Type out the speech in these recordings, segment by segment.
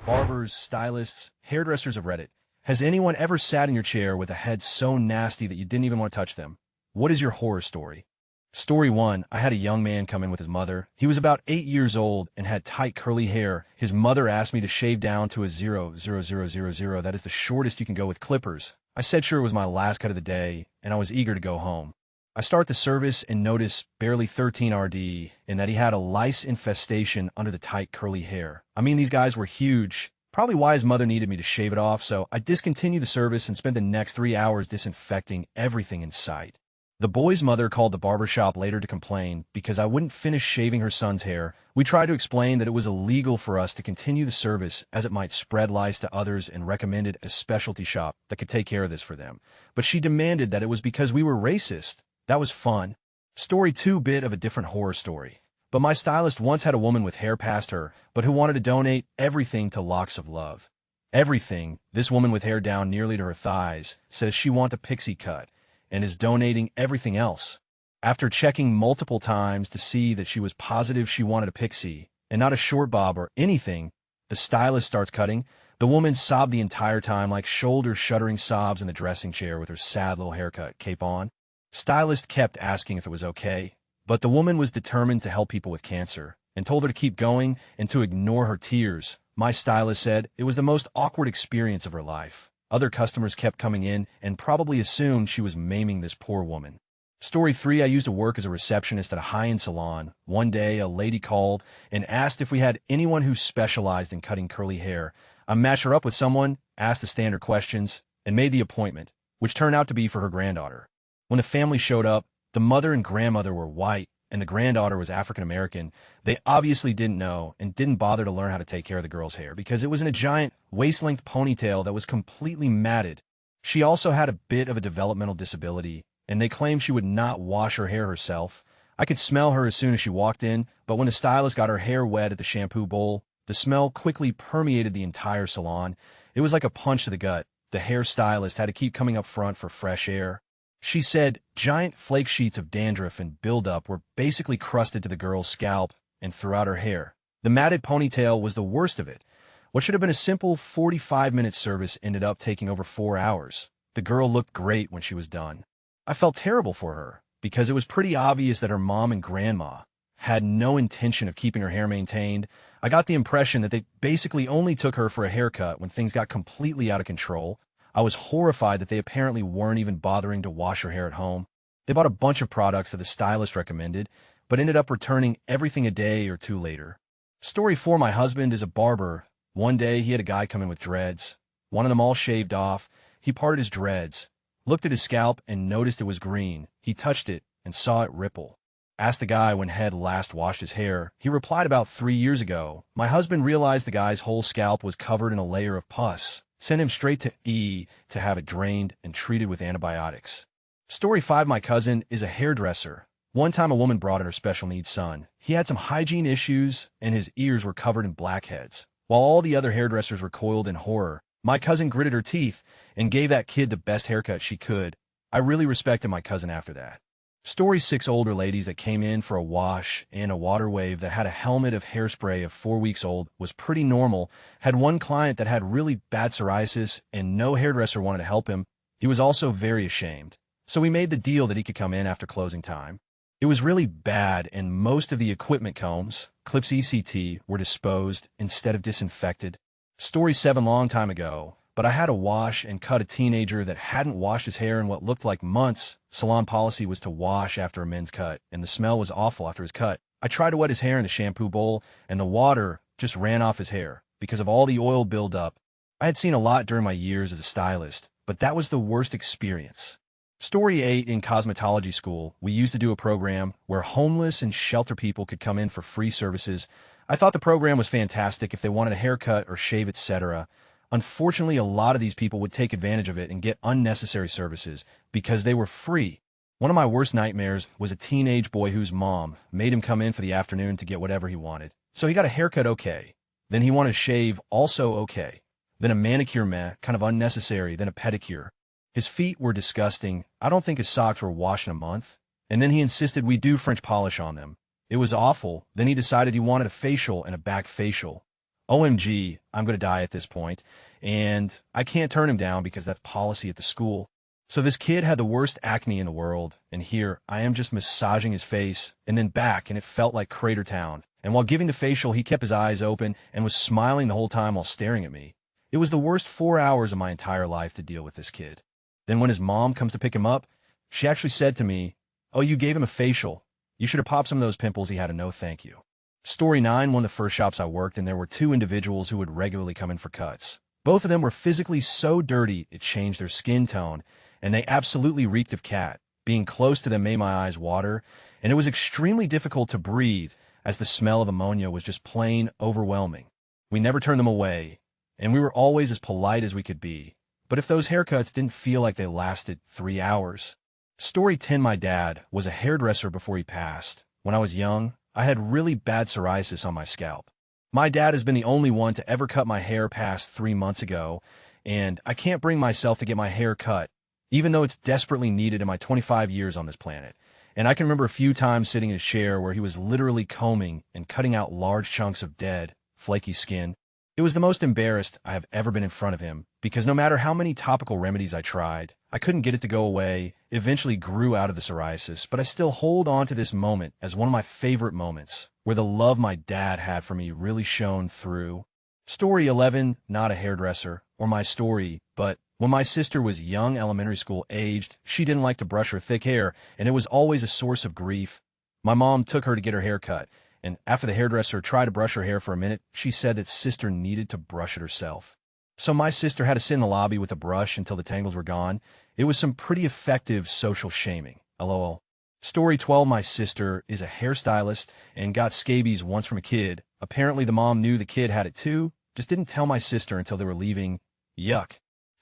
barbers, stylists, hairdressers of Reddit. Has anyone ever sat in your chair with a head so nasty that you didn't even want to touch them? What is your horror story? Story 1. I had a young man come in with his mother. He was about 8 years old and had tight curly hair. His mother asked me to shave down to a 0.0000. That is the shortest you can go with clippers. I said sure, it was my last cut of the day, and I was eager to go home. I start the service and notice barely 13 RD in that he had a lice infestation under the tight curly hair. I mean, these guys were huge. Probably why his mother needed me to shave it off, so I discontinued the service and spent the next 3 hours disinfecting everything in sight. The boy's mother called the barbershop later to complain because I wouldn't finish shaving her son's hair. We tried to explain that it was illegal for us to continue the service as it might spread lice to others and recommended a specialty shop that could take care of this for them. But she demanded that it was because we were racist. That was fun. Story 2, bit of a different horror story. But my stylist once had a woman with hair past her, but who wanted to donate everything to Locks of Love. Everything. This woman with hair down nearly to her thighs says she wants a pixie cut and is donating everything else. After checking multiple times to see that she was positive she wanted a pixie and not a short bob or anything, the stylist starts cutting. The woman sobbed the entire time, like shoulder-shuddering sobs in the dressing chair with her sad little haircut cape on. Stylist kept asking if it was okay, but the woman was determined to help people with cancer and told her to keep going and to ignore her tears. My stylist said it was the most awkward experience of her life. Other customers kept coming in and probably assumed she was maiming this poor woman. Story 3. I used to work as a receptionist at a high-end salon. One day, a lady called and asked if we had anyone who specialized in cutting curly hair. I matched her up with someone, asked the standard questions, and made the appointment, which turned out to be for her granddaughter. When the family showed up, the mother and grandmother were white, and the granddaughter was African-American. They obviously didn't know and didn't bother to learn how to take care of the girl's hair because it was in a giant waist-length ponytail that was completely matted. She also had a bit of a developmental disability, and they claimed she would not wash her hair herself. I could smell her as soon as she walked in, but when the stylist got her hair wet at the shampoo bowl, the smell quickly permeated the entire salon. It was like a punch to the gut. The hairstylist had to keep coming up front for fresh air. She said giant flake sheets of dandruff and buildup were basically crusted to the girl's scalp and throughout her hair. The matted ponytail was the worst of it. What should have been a simple 45-minute service ended up taking over 4 hours. The girl looked great when she was done. I felt terrible for her because it was pretty obvious that her mom and grandma had no intention of keeping her hair maintained. I got the impression that they basically only took her for a haircut when things got completely out of control. I was horrified that they apparently weren't even bothering to wash her hair at home. They bought a bunch of products that the stylist recommended, but ended up returning everything a day or two later. Story 4. My husband is a barber. One day he had a guy come in with dreads. One of them all shaved off. He parted his dreads, looked at his scalp, and noticed it was green. He touched it and saw it ripple. Asked the guy when had last washed his hair. He replied about 3 years ago. My husband realized the guy's whole scalp was covered in a layer of pus. Sent him straight to E to have it drained and treated with antibiotics. Story 5. My cousin is a hairdresser. One time a woman brought in her special needs son. He had some hygiene issues and his ears were covered in blackheads. While all the other hairdressers recoiled in horror, my cousin gritted her teeth and gave that kid the best haircut she could. I really respected my cousin after that. Story 6. Older ladies that came in for a wash and a water wave that had a helmet of hairspray of 4 weeks old was pretty normal. Had one client that had really bad psoriasis and no hairdresser wanted to help him. He was also very ashamed. So we made the deal that he could come in after closing time. It was really bad and most of the equipment combs, clips ECT, were disposed instead of disinfected. Story 7. Long time ago, but I had to wash and cut a teenager that hadn't washed his hair in what looked like months. Salon policy was to wash after a men's cut, and the smell was awful after his cut. I tried to wet his hair in the shampoo bowl, and the water just ran off his hair because of all the oil buildup. I had seen a lot during my years as a stylist, but that was the worst experience. Story 8. In cosmetology school, we used to do a program where homeless and shelter people could come in for free services. I thought the program was fantastic if they wanted a haircut or shave, etc. Unfortunately, a lot of these people would take advantage of it and get unnecessary services because they were free. One of my worst nightmares was a teenage boy whose mom made him come in for the afternoon to get whatever he wanted. So he got a haircut, okay. Then he wanted a shave, also okay. Then a manicure, meh, kind of unnecessary, then a pedicure. His feet were disgusting. I don't think his socks were washed in a month. And then he insisted we do French polish on them. It was awful. Then he decided he wanted a facial and a back facial. OMG, I'm going to die at this point, and I can't turn him down because that's policy at the school. So this kid had the worst acne in the world, and here I am just massaging his face and then back, and it felt like Crater Town. And while giving the facial, he kept his eyes open and was smiling the whole time while staring at me. It was the worst 4 hours of my entire life to deal with this kid. Then when his mom comes to pick him up, she actually said to me, "Oh, you gave him a facial. You should have popped some of those pimples." He had a no thank you. Story 9, one of the first shops I worked in, there were two individuals who would regularly come in for cuts. Both of them were physically so dirty it changed their skin tone, and they absolutely reeked of cat. Being close to them made my eyes water, and it was extremely difficult to breathe as the smell of ammonia was just plain overwhelming. We never turned them away, and we were always as polite as we could be. But if those haircuts didn't feel like they lasted 3 hours. Story 10, my dad was a hairdresser before he passed. When I was young, I had really bad psoriasis on my scalp. My dad has been the only one to ever cut my hair past 3 months ago, and I can't bring myself to get my hair cut, even though it's desperately needed in my 25 years on this planet. And I can remember a few times sitting in a chair where he was literally combing and cutting out large chunks of dead, flaky skin. It was the most embarrassed I have ever been in front of him, because no matter how many topical remedies I tried, I couldn't get it to go away. It eventually grew out of the psoriasis, but I still hold on to this moment as one of my favorite moments, where the love my dad had for me really shone through. Story 11, not a hairdresser, or my story, but when my sister was young, elementary school aged, she didn't like to brush her thick hair, and it was always a source of grief. My mom took her to get her hair cut, and after the hairdresser tried to brush her hair for a minute, she said that sister needed to brush it herself. So my sister had to sit in the lobby with a brush until the tangles were gone. It was some pretty effective social shaming. LOL. Story 12, my sister is a hairstylist and got scabies once from a kid. Apparently the mom knew the kid had it too, just didn't tell my sister until they were leaving. Yuck.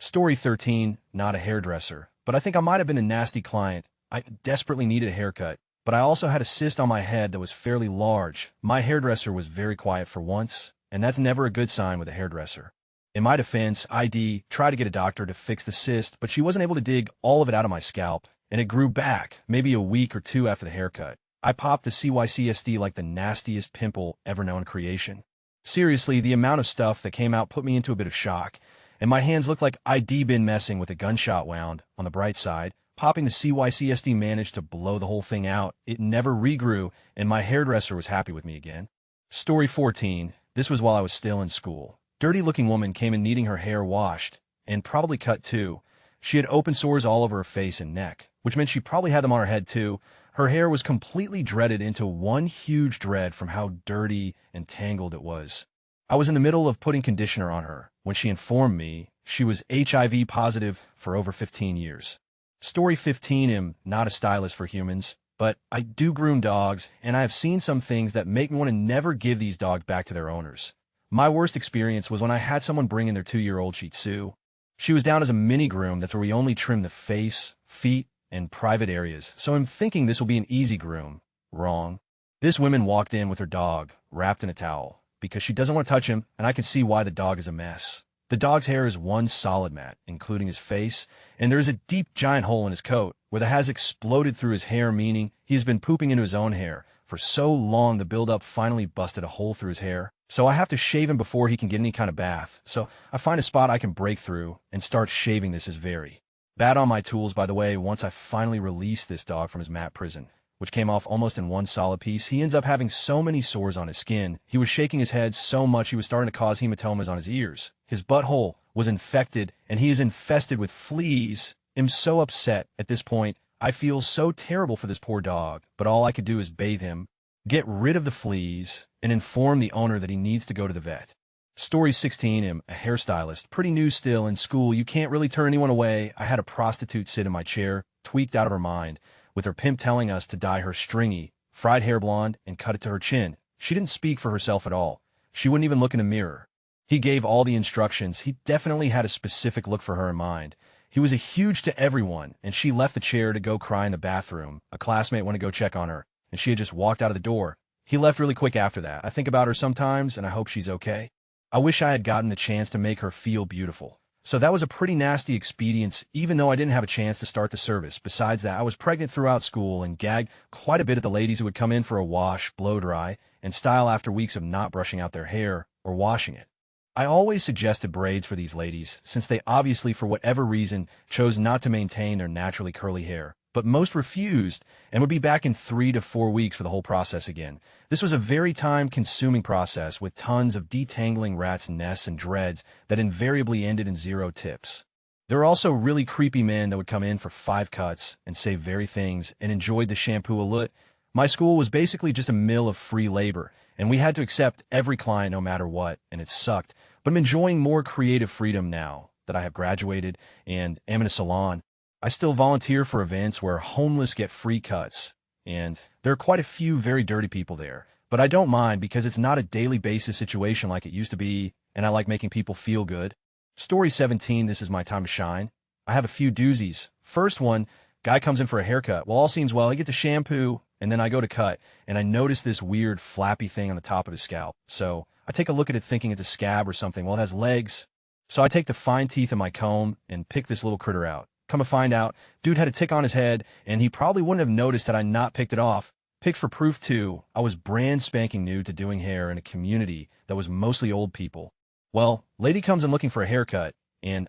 Story 13, not a hairdresser, but I think I might have been a nasty client. I desperately needed a haircut, but I also had a cyst on my head that was fairly large. My hairdresser was very quiet for once, and that's never a good sign with a hairdresser. In my defense, I tried to get a doctor to fix the cyst, but she wasn't able to dig all of it out of my scalp, and it grew back, maybe a week or two after the haircut. I popped the CYCSD like the nastiest pimple ever known in creation. Seriously, the amount of stuff that came out put me into a bit of shock, and my hands looked like I'd been messing with a gunshot wound. On the bright side, popping the CYCSD managed to blow the whole thing out. It never regrew, and my hairdresser was happy with me again. Story 14, this was while I was still in school. Dirty-looking woman came in needing her hair washed, and probably cut too. She had open sores all over her face and neck, which meant she probably had them on her head too. Her hair was completely dreaded into one huge dread from how dirty and tangled it was. I was in the middle of putting conditioner on her when she informed me she was HIV positive for over 15 years. Story 15, I'm not a stylist for humans, but I do groom dogs, and I have seen some things that make me want to never give these dogs back to their owners. My worst experience was when I had someone bring in their 2-year-old Shih Tzu. She was down as a mini groom. That's where we only trim the face, feet, and private areas. So I'm thinking this will be an easy groom. Wrong. This woman walked in with her dog, wrapped in a towel, because she doesn't want to touch him, and I can see why the dog is a mess. The dog's hair is one solid mat, including his face, and there is a deep giant hole in his coat where the has exploded through his hair, meaning he has been pooping into his own hair. For so long, the buildup finally busted a hole through his hair. So I have to shave him before he can get any kind of bath. So I find a spot I can break through and start shaving. This is very bad on my tools, by the way. Once I finally released this dog from his mat prison, which came off almost in one solid piece, he ends up having so many sores on his skin. He was shaking his head so much he was starting to cause hematomas on his ears. His butthole was infected, and he is infested with fleas. I'm so upset at this point. I feel so terrible for this poor dog, but all I could do is bathe him, get rid of the fleas, and inform the owner that he needs to go to the vet. Story 16, I'm a hairstylist, pretty new still in school. You can't really turn anyone away. I had a prostitute sit in my chair, tweaked out of her mind, with her pimp telling us to dye her stringy, fried hair blonde and cut it to her chin. She didn't speak for herself at all. She wouldn't even look in a mirror. He gave all the instructions. He definitely had a specific look for her in mind. He was a huge to everyone, and she left the chair to go cry in the bathroom. A classmate went to go check on her, and she had just walked out of the door. He left really quick after that. I think about her sometimes, and I hope she's okay. I wish I had gotten the chance to make her feel beautiful. So that was a pretty nasty experience, even though I didn't have a chance to start the service. Besides that, I was pregnant throughout school and gagged quite a bit at the ladies who would come in for a wash, blow dry, and style after weeks of not brushing out their hair. or washing it. I always suggested braids for these ladies, since they obviously, for whatever reason, chose not to maintain their naturally curly hair, but most refused and would be back in 3 to 4 weeks for the whole process again. This was a very time-consuming process with tons of detangling rats' nests and dreads that invariably ended in 0 tips. There were also really creepy men that would come in for 5 cuts and say very things and enjoyed the shampoo a lot. My school was basically just a mill of free labor, and we had to accept every client no matter what, and it sucked. But I'm enjoying more creative freedom now that I have graduated and am in a salon. I still volunteer for events where homeless get free cuts, and there are quite a few very dirty people there. But I don't mind because it's not a daily basis situation like it used to be, and I like making people feel good. Story 17, this is my time to shine. I have a few doozies. First one, guy comes in for a haircut. Well, all seems well. He gets a shampoo, and then I go to cut, and I notice this weird flappy thing on the top of his scalp. So I take a look at it thinking it's a scab or something. Well, it has legs. So I take the fine teeth of my comb and pick this little critter out. Come to find out, dude had a tick on his head, and he probably wouldn't have noticed had I not picked it off. Picked for proof, too. I was brand spanking new to doing hair in a community that was mostly old people. Well, lady comes in looking for a haircut, and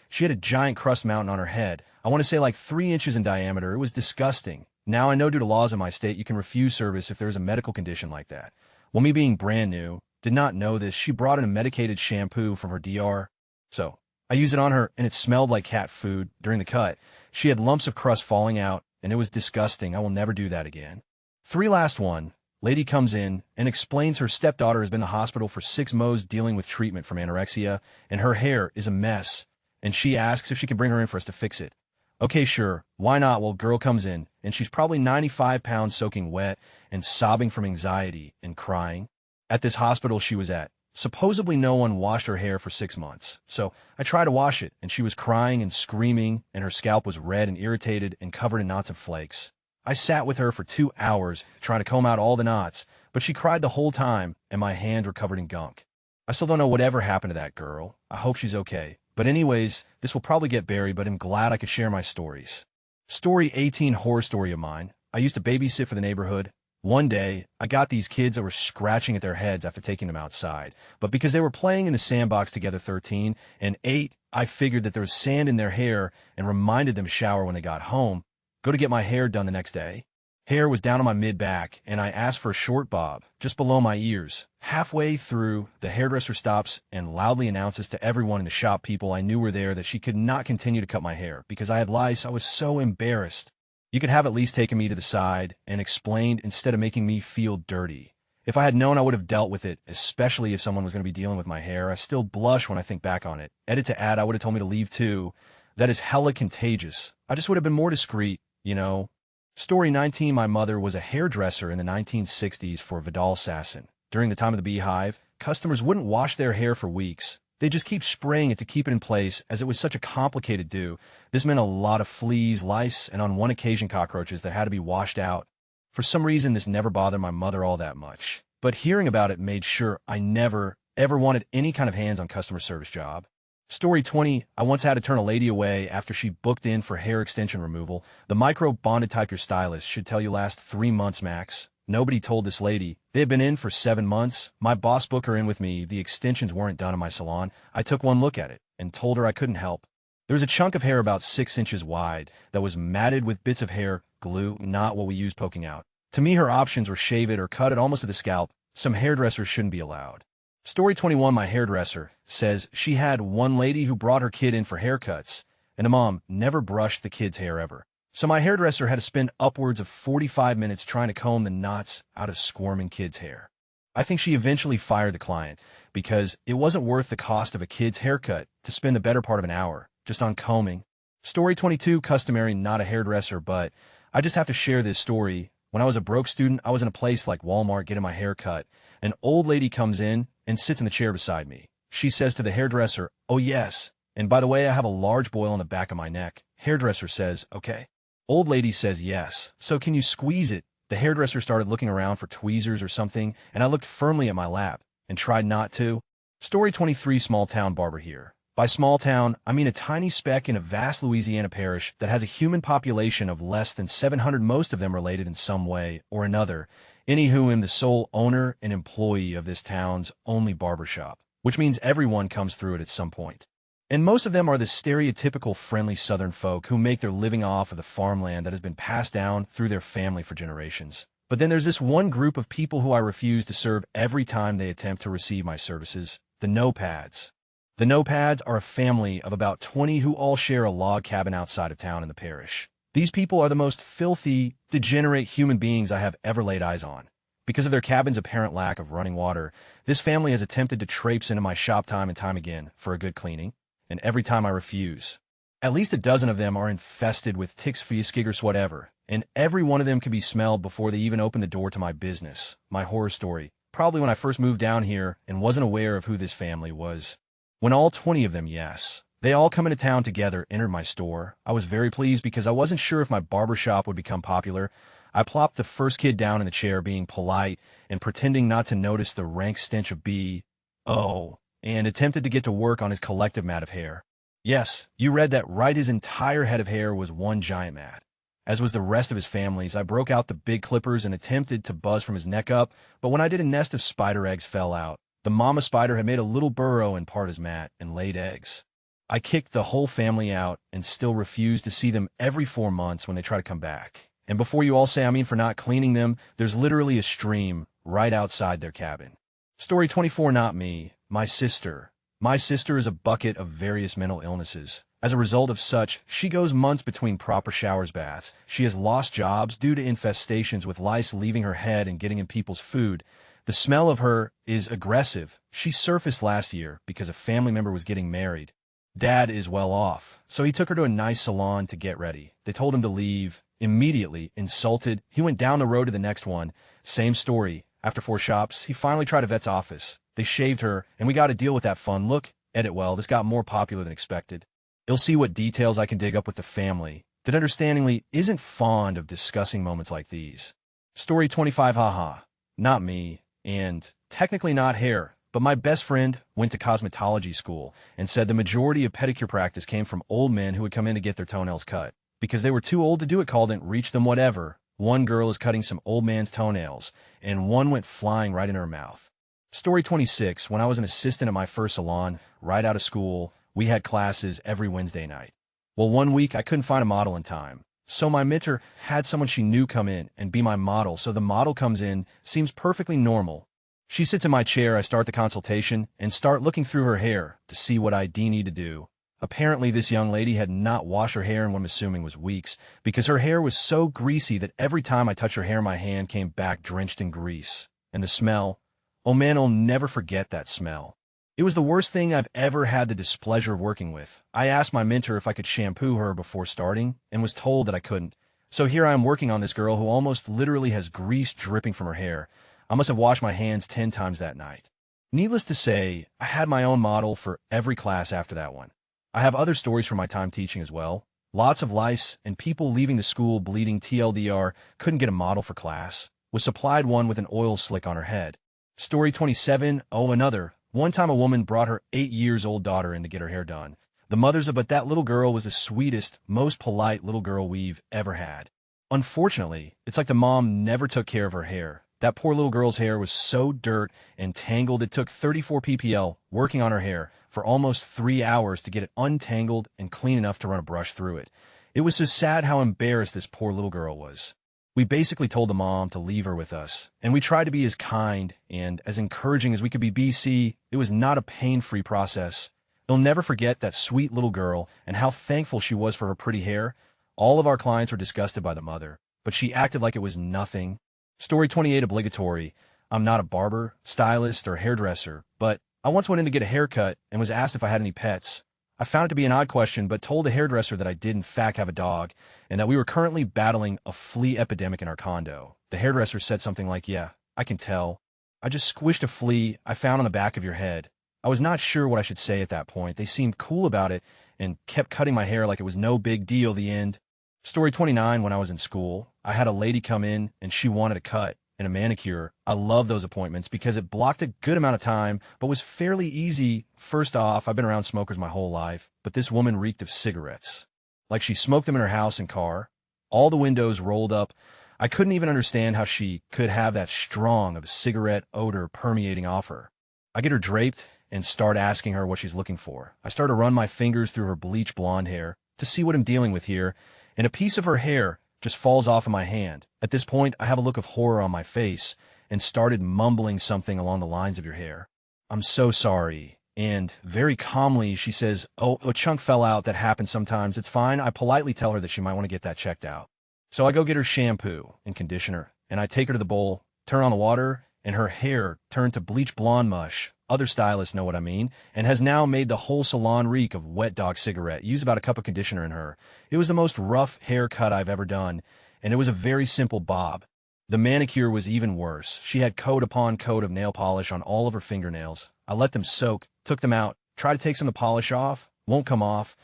she had a giant crust mountain on her head. I want to say like 3 inches in diameter. It was disgusting. Now I know due to laws in my state, you can refuse service if there's a medical condition like that. Well, me being brand new, did not know this. She brought in a medicated shampoo from her DR. So I used it on her, and it smelled like cat food during the cut. She had lumps of crust falling out, and it was disgusting. I will never do that again. 3 last one. Lady comes in and explains her stepdaughter has been in the hospital for 6 months dealing with treatment from anorexia, and her hair is a mess, and she asks if she can bring her in for us to fix it. Okay, sure. Why not? Well, girl comes in, and she's probably 95 pounds soaking wet and sobbing from anxiety and crying. At this hospital she was at, supposedly no one washed her hair for 6 months. So I tried to wash it, and she was crying and screaming, and her scalp was red and irritated and covered in knots of flakes. I sat with her for 2 hours trying to comb out all the knots, but she cried the whole time, and my hands were covered in gunk. I still don't know whatever happened to that girl. I hope she's okay. But anyways, this will probably get buried, but I'm glad I could share my stories. Story 18, horror story of mine. I used to babysit for the neighborhood. One day, I got these kids that were scratching at their heads after taking them outside. But because they were playing in the sandbox together, 13 and 8, I figured that there was sand in their hair and reminded them to shower when they got home. Go to get my hair done the next day. Hair was down on my mid-back, and I asked for a short bob, just below my ears. Halfway through, the hairdresser stops and loudly announces to everyone in the shop people I knew were there that she could not continue to cut my hair because I had lice. I was so embarrassed. You could have at least taken me to the side and explained instead of making me feel dirty. If I had known, I would have dealt with it, especially if someone was going to be dealing with my hair. I still blush when I think back on it. Edit to add, I would have told me to leave too. That is hella contagious. I just would have been more discreet, you know. Story 19, my mother was a hairdresser in the 1960s for Vidal Sassoon. During the time of the Beehive, customers wouldn't wash their hair for weeks. They'd just keep spraying it to keep it in place as it was such a complicated do. This meant a lot of fleas, lice, and on one occasion cockroaches that had to be washed out. For some reason, this never bothered my mother all that much. But hearing about it made sure I never, ever wanted any kind of hands-on customer service job. Story 20, I once had to turn a lady away after she booked in for hair extension removal. The micro-bonded type your stylist should tell you last 3 months max. Nobody told this lady. They had been in for 7 months. My boss booked her in with me. The extensions weren't done in my salon. I took one look at it and told her I couldn't help. There was a chunk of hair about 6 inches wide that was matted with bits of hair glue, not what we use poking out. To me, her options were shave it or cut it almost to the scalp. Some hairdressers shouldn't be allowed. Story 21, my hairdresser, says she had one lady who brought her kid in for haircuts, and the mom never brushed the kid's hair ever. So my hairdresser had to spend upwards of 45 minutes trying to comb the knots out of squirming kid's hair. I think she eventually fired the client because it wasn't worth the cost of a kid's haircut to spend the better part of an hour just on combing. Story 22, customary, not a hairdresser, but I just have to share this story. When I was a broke student, I was in a place like Walmart getting my hair cut. An old lady comes in and sits in the chair beside me. She says to the hairdresser, "Oh yes, and by the way, I have a large boil on the back of my neck." Hairdresser says, "Okay." Old lady says, "Yes. So can you squeeze it?" The hairdresser started looking around for tweezers or something, and I looked firmly at my lap and tried not to. Story 23, small town barber here. By small town, I mean a tiny speck in a vast Louisiana parish that has a human population of less than 700, most of them related in some way or another. Anywho, I'm the sole owner and employee of this town's only barbershop, which means everyone comes through it at some point. And most of them are the stereotypical friendly Southern folk who make their living off of the farmland that has been passed down through their family for generations. But then there's this one group of people who I refuse to serve every time they attempt to receive my services, the no-pads. The no-pads are a family of about 20 who all share a log cabin outside of town in the parish. These people are the most filthy, degenerate human beings I have ever laid eyes on. Because of their cabin's apparent lack of running water, this family has attempted to traipse into my shop time and time again for a good cleaning, and every time I refuse. At least a dozen of them are infested with ticks, skiggers, whatever, and every one of them can be smelled before they even open the door to my business, my horror story, probably when I first moved down here and wasn't aware of who this family was. When all 20 of them, yes, they all come into town together, entered my store, I was very pleased because I wasn't sure if my barbershop would become popular. I plopped the first kid down in the chair, being polite and pretending not to notice the rank stench of B.O., and attempted to get to work on his collective mat of hair. Yes, you read that right, his entire head of hair was one giant mat. As was the rest of his family's, I broke out the big clippers and attempted to buzz from his neck up, but when I did, a nest of spider eggs fell out. The mama spider had made a little burrow in part of his mat and laid eggs. I kicked the whole family out and still refuse to see them every 4 months when they try to come back. And before you all say I mean for not cleaning them, there's literally a stream right outside their cabin. Story 24, not me, my sister. My sister is a bucket of various mental illnesses. As a result of such, she goes months between proper showers, baths. She has lost jobs due to infestations with lice leaving her head and getting in people's food. The smell of her is aggressive. She surfaced last year because a family member was getting married. Dad is well off, so he took her to a nice salon to get ready. They told him to leave. Immediately, insulted, he went down the road to the next one. Same story. After 4 shops, he finally tried a vet's office. They shaved her, and we got to deal with that fun look. Edit well, this got more popular than expected. You'll see what details I can dig up with the family that understandingly isn't fond of discussing moments like these. Story 25, haha. Not me. And technically not hair, but my best friend went to cosmetology school and said the majority of pedicure practice came from old men who would come in to get their toenails cut. Because they were too old to do it, called, didn't reach them, whatever. One girl is cutting some old man's toenails, and one went flying right in her mouth. Story 26, when I was an assistant at my first salon, right out of school, we had classes every Wednesday night. Well, one week I couldn't find a model in time. So my mentor had someone she knew come in and be my model. So the model comes in, seems perfectly normal. She sits in my chair, I start the consultation, and start looking through her hair to see what I need to do. Apparently this young lady had not washed her hair in what I'm assuming was weeks, because her hair was so greasy that every time I touched her hair, my hand came back drenched in grease. And the smell, oh man, I'll never forget that smell. It was the worst thing I've ever had the displeasure of working with. I asked my mentor if I could shampoo her before starting, and was told that I couldn't. So here I am working on this girl who almost literally has grease dripping from her hair. I must have washed my hands 10 times that night. Needless to say, I had my own model for every class after that one. I have other stories from my time teaching as well. Lots of lice and people leaving the school bleeding. TLDR, couldn't get a model for class. Was supplied one with an oil slick on her head. Story 27, oh another. One time a woman brought her 8-year-old daughter in to get her hair done. The mother's but that little girl was the sweetest, most polite little girl we've ever had. Unfortunately, it's like the mom never took care of her hair. That poor little girl's hair was so dirt and tangled it took 34 ppl working on her hair for almost 3 hours to get it untangled and clean enough to run a brush through it. It was so sad how embarrassed this poor little girl was. We basically told the mom to leave her with us, and we tried to be as kind and as encouraging as we could be. BC, it was not a pain-free process. You'll never forget that sweet little girl and how thankful she was for her pretty hair. All of our clients were disgusted by the mother, but she acted like it was nothing. Story 28, obligatory. I'm not a barber, stylist, or hairdresser, but I once went in to get a haircut and was asked if I had any pets. I found it to be an odd question, but told the hairdresser that I did in fact have a dog, and that we were currently battling a flea epidemic in our condo. The hairdresser said something like, "Yeah, I can tell. I just squished a flea I found on the back of your head." I was not sure what I should say at that point. They seemed cool about it and kept cutting my hair like it was no big deal. The end. Story 29, when I was in school, I had a lady come in and she wanted a cut and a manicure. I love those appointments because it blocked a good amount of time, but was fairly easy. First off, I've been around smokers my whole life, but this woman reeked of cigarettes. Like she smoked them in her house and car. All the windows rolled up. I couldn't even understand how she could have that strong of a cigarette odor permeating off her. I get her draped and start asking her what she's looking for. I start to run my fingers through her bleach blonde hair to see what I'm dealing with here, and a piece of her hair just falls off of my hand. At this point, I have a look of horror on my face and started mumbling something along the lines of your hair. I'm so sorry. And very calmly, she says, oh, a chunk fell out. That happens sometimes. It's fine. I politely tell her that she might want to get that checked out. So I go get her shampoo and conditioner, and I take her to the bowl, turn on the water, and her hair turned to bleach blonde mush. Other stylists know what I mean, and has now made the whole salon reek of wet dog cigarette. Use about a cup of conditioner in her. It was the most rough haircut I've ever done, and it was a very simple bob. The manicure was even worse. She had coat upon coat of nail polish on all of her fingernails. I let them soak, took them out, tried to take some of the polish off, won't come off.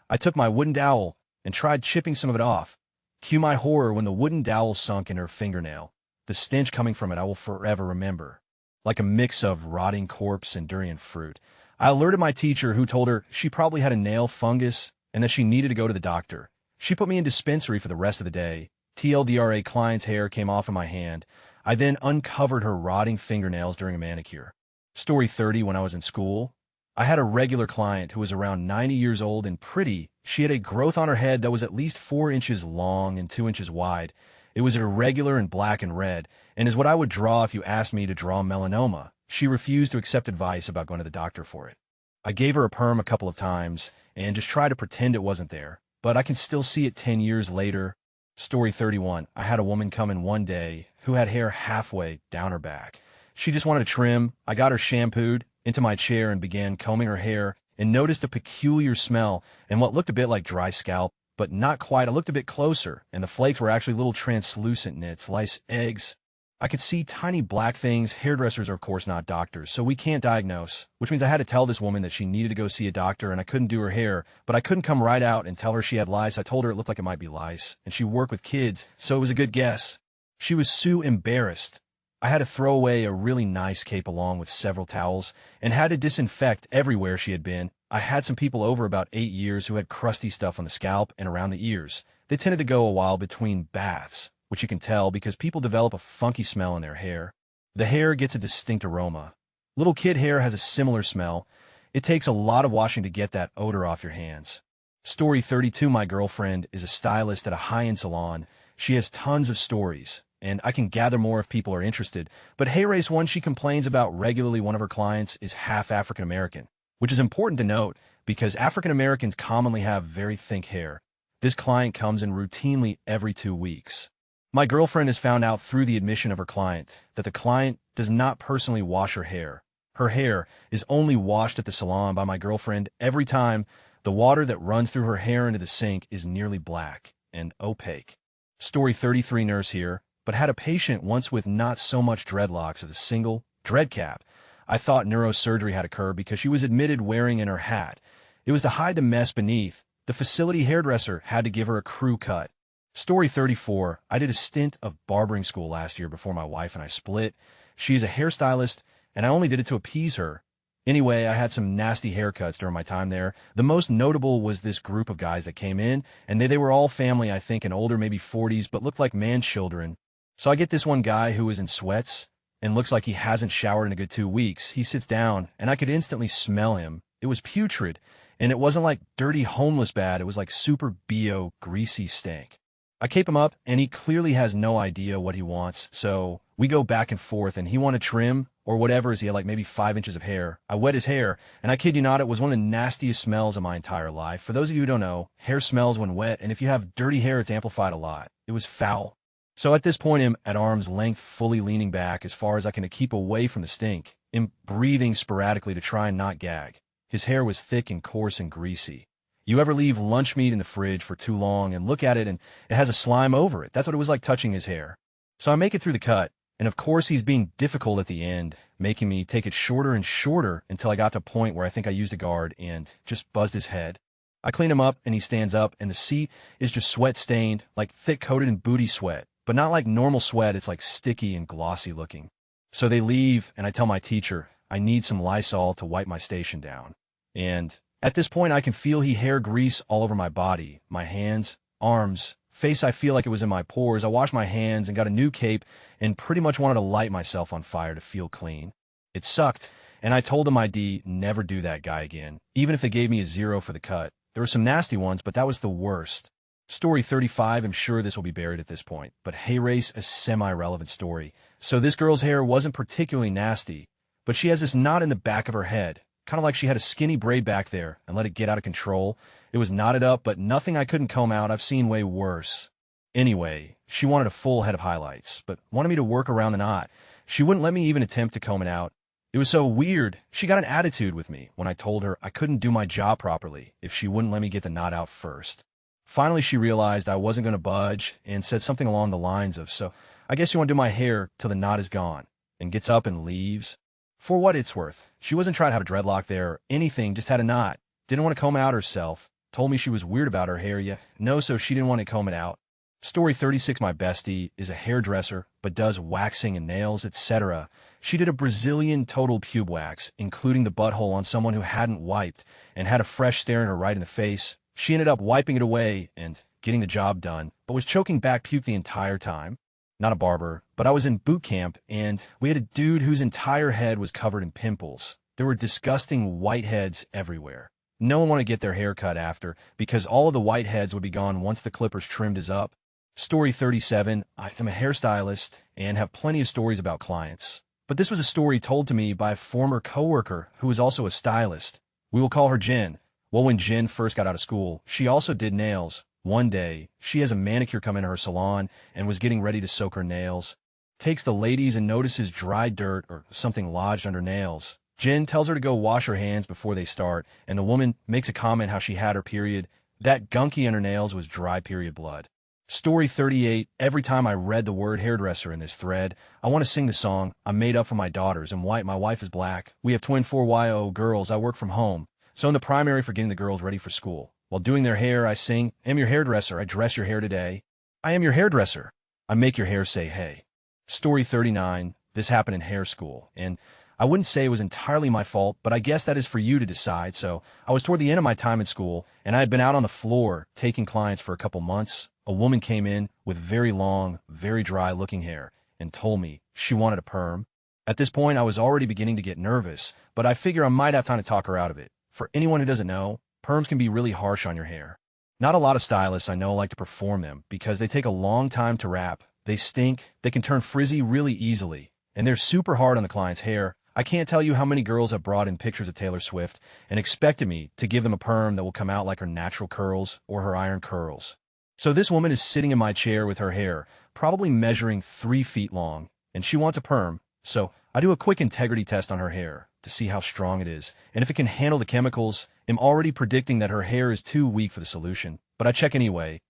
I took my wooden dowel and tried chipping some of it off. Cue my horror when the wooden dowel sunk in her fingernail. The stench coming from it I will forever remember, like a mix of rotting corpse and durian fruit. I alerted my teacher, who told her she probably had a nail fungus and that she needed to go to the doctor. She put me in dispensary for the rest of the day. TLDRA, client's hair came off of my hand. I then uncovered her rotting fingernails during a manicure. Story 30, when I was in school, I had a regular client who was around 90 years old and pretty. She had a growth on her head that was at least 4 inches long and 2 inches wide. It was irregular and black and red, and is what I would draw if you asked me to draw melanoma. She refused to accept advice about going to the doctor for it. I gave her a perm a couple of times and just tried to pretend it wasn't there, but I can still see it 10 years later. Story 31, I had a woman come in one day who had hair halfway down her back. She just wanted to trim. I got her shampooed, into my chair, and began combing her hair, and noticed a peculiar smell and what looked a bit like dry scalp, but not quite. I looked a bit closer, and the flakes were actually little translucent nits, lice eggs. I could see tiny black things. Hairdressers are, of course, not doctors, so we can't diagnose, which means I had to tell this woman that she needed to go see a doctor, and I couldn't do her hair, but I couldn't come right out and tell her she had lice. I told her it looked like it might be lice, and she worked with kids, so it was a good guess. She was so embarrassed. I had to throw away a really nice cape along with several towels, and had to disinfect everywhere she had been. I had some people over about 8 years who had crusty stuff on the scalp and around the ears. They tended to go a while between baths, which you can tell because people develop a funky smell in their hair. The hair gets a distinct aroma. Little kid hair has a similar smell. It takes a lot of washing to get that odor off your hands. Story 32, my girlfriend is a stylist at a high-end salon. She has tons of stories, and I can gather more if people are interested. But hey, race one she complains about regularly, one of her clients is half African-American, which is important to note because African-Americans commonly have very thick hair. This client comes in routinely every 2 weeks. My girlfriend has found out through the admission of her client that the client does not personally wash her hair. Her hair is only washed at the salon by my girlfriend. Every time, the water that runs through her hair into the sink is nearly black and opaque. Story 33, nurse here, but had a patient once with not so much dreadlocks as a single dread cap. I thought neurosurgery had occurred because she was admitted wearing in her hat. It was to hide the mess beneath. The facility hairdresser had to give her a crew cut. Story 34, I did a stint of barbering school last year before my wife and I split. She is a hairstylist, and I only did it to appease her. Anyway, I had some nasty haircuts during my time there. The most notable was this group of guys that came in, and they were all family, I think, and older, maybe 40s, but looked like man-children. So I get this one guy who is in sweats and looks like he hasn't showered in a good 2 weeks. He sits down, and I could instantly smell him. It was putrid, and it wasn't like dirty homeless bad. It was like super BO, greasy stank. I cape him up, and he clearly has no idea what he wants, so we go back and forth, and he wanted trim or whatever, as he had like maybe 5 inches of hair. I wet his hair, and I kid you not, it was one of the nastiest smells of my entire life. For those of you who don't know, hair smells when wet, and if you have dirty hair, it's amplified a lot. It was foul. So at this point, I'm at arm's length, fully leaning back as far as I can to keep away from the stink, and breathing sporadically to try and not gag. His hair was thick and coarse and greasy. You ever leave lunch meat in the fridge for too long and look at it and it has a slime over it? That's what it was like touching his hair. So I make it through the cut, and of course he's being difficult at the end, making me take it shorter and shorter until I got to a point where I think I used a guard and just buzzed his head. I clean him up and he stands up, and the seat is just sweat stained, like thick coated in booty sweat, but not like normal sweat. It's like sticky and glossy looking. So they leave, and I tell my teacher I need some Lysol to wipe my station down. And at this point, I can feel hair grease all over my body, my hands, arms, Face, I feel like it was in my pores. I washed my hands and got a new cape and pretty much wanted to light myself on fire to feel clean. It sucked, and I told them I'd never do that guy again, even if they gave me a 0 for the cut. There were some nasty ones, but that was the worst. Story 35, I'm sure this will be buried at this point, but hey race, a semi-relevant story. So this girl's hair wasn't particularly nasty, but she has this knot in the back of her head, kind of like she had a skinny braid back there and let it get out of control. It was knotted up, but nothing I couldn't comb out. I've seen way worse. Anyway, she wanted a full head of highlights, but wanted me to work around the knot. She wouldn't let me even attempt to comb it out. It was so weird. She got an attitude with me when I told her I couldn't do my job properly if she wouldn't let me get the knot out first. Finally, she realized I wasn't going to budge and said something along the lines of, "So, I guess you want to do my hair till the knot is gone," and gets up and leaves. For what it's worth, she wasn't trying to have a dreadlock there or anything, just had a knot. Didn't want to comb it out herself. Told me she was weird about her hair, no, so she didn't want to comb it out. Story 36, my bestie is a hairdresser, but does waxing and nails, etc. She did a Brazilian total pube wax, including the butthole on someone who hadn't wiped and had a fresh staring her right in the face. She ended up wiping it away and getting the job done, but was choking back puke the entire time. Not a barber, but I was in boot camp, and we had a dude whose entire head was covered in pimples. There were disgusting white heads everywhere. No one wanted to get their hair cut after, because all of the white heads would be gone once the clippers trimmed us up. Story 37, I am a hairstylist and have plenty of stories about clients. But this was a story told to me by a former coworker who was also a stylist. We will call her Jen. Well, when Jen first got out of school, she also did nails. One day, she has a manicure come into her salon and was getting ready to soak her nails. Takes the ladies and notices dry dirt or something lodged under nails. Jen tells her to go wash her hands before they start, and the woman makes a comment how she had her period. That gunky on her nails was dry period blood. Story 38, every time I read the word hairdresser in this thread, I want to sing the song, "I'm made up for my daughters, and white, my wife is black. We have twin 4YO girls, I work from home." So in the primary for getting the girls ready for school. While doing their hair, I sing, "Am your hairdresser, I dress your hair today. I am your hairdresser, I make your hair say hey." Story 39, this happened in hair school, and I wouldn't say it was entirely my fault, but I guess that is for you to decide. So I was toward the end of my time in school, and I had been out on the floor taking clients for a couple months. A woman came in with very long, very dry-looking hair and told me she wanted a perm. At this point, I was already beginning to get nervous, but I figure I might have time to talk her out of it. For anyone who doesn't know, perms can be really harsh on your hair. Not a lot of stylists I know like to perform them because they take a long time to wrap, they stink, they can turn frizzy really easily, and they're super hard on the client's hair. I can't tell you how many girls have brought in pictures of Taylor Swift and expected me to give them a perm that will come out like her natural curls or her iron curls. So this woman is sitting in my chair with her hair, probably measuring 3 feet long, and she wants a perm. So I do a quick integrity test on her hair to see how strong it is, and if it can handle the chemicals. I'm already predicting that her hair is too weak for the solution, but I check anyway.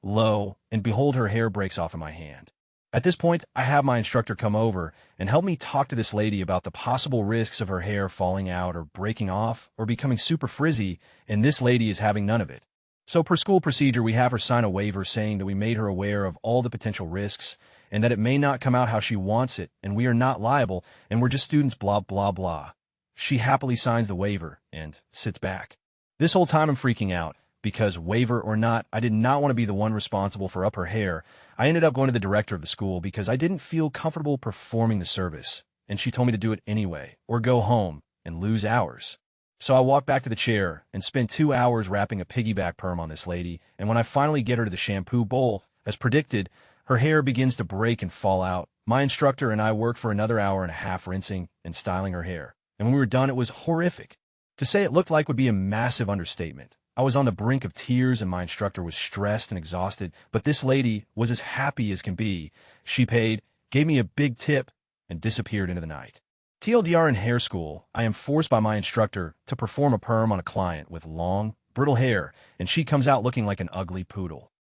Lo, and behold, her hair breaks off in my hand. At this point, I have my instructor come over and help me talk to this lady about the possible risks of her hair falling out or breaking off or becoming super frizzy, and this lady is having none of it. So per school procedure, we have her sign a waiver saying that we made her aware of all the potential risks and that it may not come out how she wants it, and we are not liable, and we're just students, blah, blah, blah. She happily signs the waiver and sits back. This whole time I'm freaking out because, waiver or not, I did not want to be the one responsible for up her hair. I ended up going to the director of the school because I didn't feel comfortable performing the service, and she told me to do it anyway, or go home and lose hours. So I walked back to the chair and spent 2 hours wrapping a piggyback perm on this lady, and when I finally get her to the shampoo bowl, as predicted, her hair begins to break and fall out. My instructor and I worked for another hour and a half rinsing and styling her hair, and when we were done, it was horrific. To say it looked like would be a massive understatement. I was on the brink of tears and my instructor was stressed and exhausted, but this lady was as happy as can be. She paid, gave me a big tip, and disappeared into the night. TLDR, in hair school, I am forced by my instructor to perform a perm on a client with long, brittle hair, and she comes out looking like an ugly poodle.